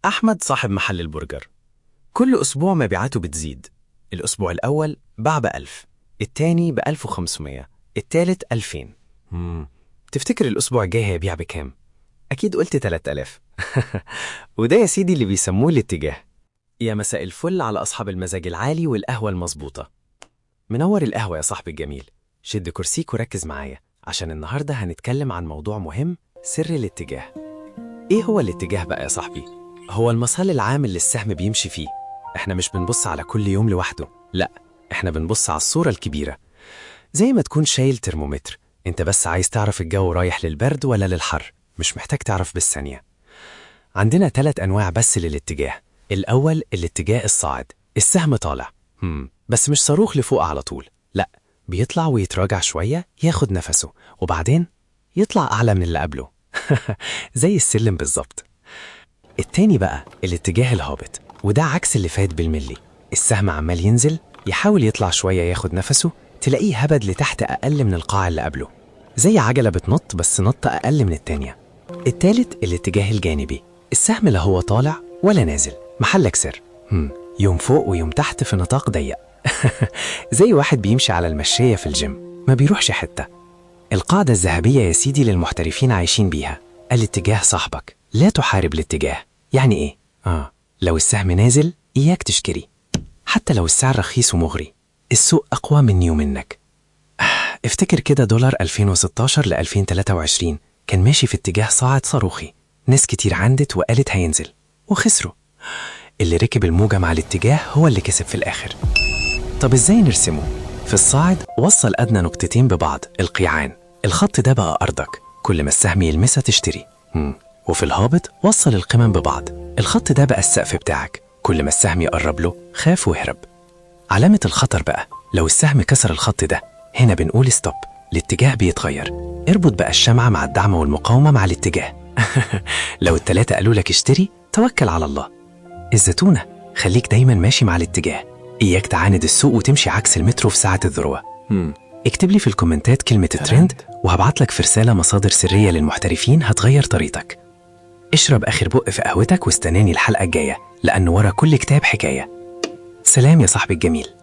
أحمد صاحب محل البرجر. كل أسبوع مبيعاته بتزيد. الأسبوع الأول باع ب1000، التاني ب1500، التالت 2000. تفتكر الأسبوع الجاي هيبيع بكام؟ أكيد قلت 3000. وده يا سيدي اللي بيسموه الاتجاه. يا مساء الفل على أصحاب المزاج العالي والقهوة المظبوطة. منور القهوة يا صاحبي الجميل. شد كرسيك وركز معايا عشان النهاردة هنتكلم عن موضوع مهم، سر الاتجاه. إيه هو الاتجاه بقى يا صاحبي؟ هو المسار العام اللي السهم بيمشي فيه. إحنا مش بنبص على كل يوم لوحده، لأ، إحنا بنبص على الصورة الكبيرة. زي ما تكون شايل ترمومتر، أنت بس عايز تعرف الجو رايح للبرد ولا للحر، مش محتاج تعرف بالثانية. عندنا 3 أنواع بس للاتجاه. الأول الاتجاه الصاعد، السهم طالع بس مش صاروخ لفوق على طول، لأ، بيطلع ويتراجع شوية، ياخد نفسه وبعدين يطلع أعلى من اللي قبله. زي السلم بالظبط. التاني بقى الاتجاه الهابط، وده عكس اللي فات بالملي. السهم عمال ينزل، يحاول يطلع شوية ياخد نفسه، تلاقيه هبد لتحت أقل من القاع اللي قبله، زي عجلة بتنط بس نط أقل من التانية. التالت الاتجاه الجانبي، السهم لا هو طالع ولا نازل، محلك سر، يوم فوق ويوم تحت في نطاق ضيق. زي واحد بيمشي على المشاية في الجيم، ما بيروحش حتة. القاعدة الذهبية يا سيدي للمحترفين عايشين بيها: الاتجاه صاحبك، لا تحارب الاتجاه. يعني ايه؟ لو السهم نازل إياك تشتري، حتى لو السعر رخيص ومغري. السوق أقوى مني ومنك. افتكر كده دولار 2016 ل 2023 كان ماشي في اتجاه صاعد صاروخي. ناس كتير عندت وقالت هينزل وخسروا. اللي ركب الموجة مع الاتجاه هو اللي كسب في الآخر. طب ازاي نرسمه؟ في الصاعد وصل أدنى نقطتين ببعض، القيعان. الخط ده بقى أرضك، كل ما السهم يلمسها تشتري. وفي الهابط وصل القمم ببعض، الخط ده بقى السقف بتاعك، كل ما السهم يقرب له خاف واهرب. علامة الخطر بقى لو السهم كسر الخط ده، هنا بنقول ستوب، الاتجاه بيتغير. اربط بقى الشمعة مع الدعم والمقاومة مع الاتجاه. لو التلاتة قالوا لك اشتري، توكل على الله. الزتونة، خليك دايما ماشي مع الاتجاه، إياك تعاند السوق وتمشي عكس المترو في ساعة الذروة. اكتب لي في الكومنتات كلمة الترند وهبعت لك في رسالة مصادر سرية للمحترفين هتغير طريقتك. اشرب آخر بق في قهوتك واستناني الحلقة الجاية، لأن ورا كل كتاب حكاية. سلام يا صاحبي الجميل.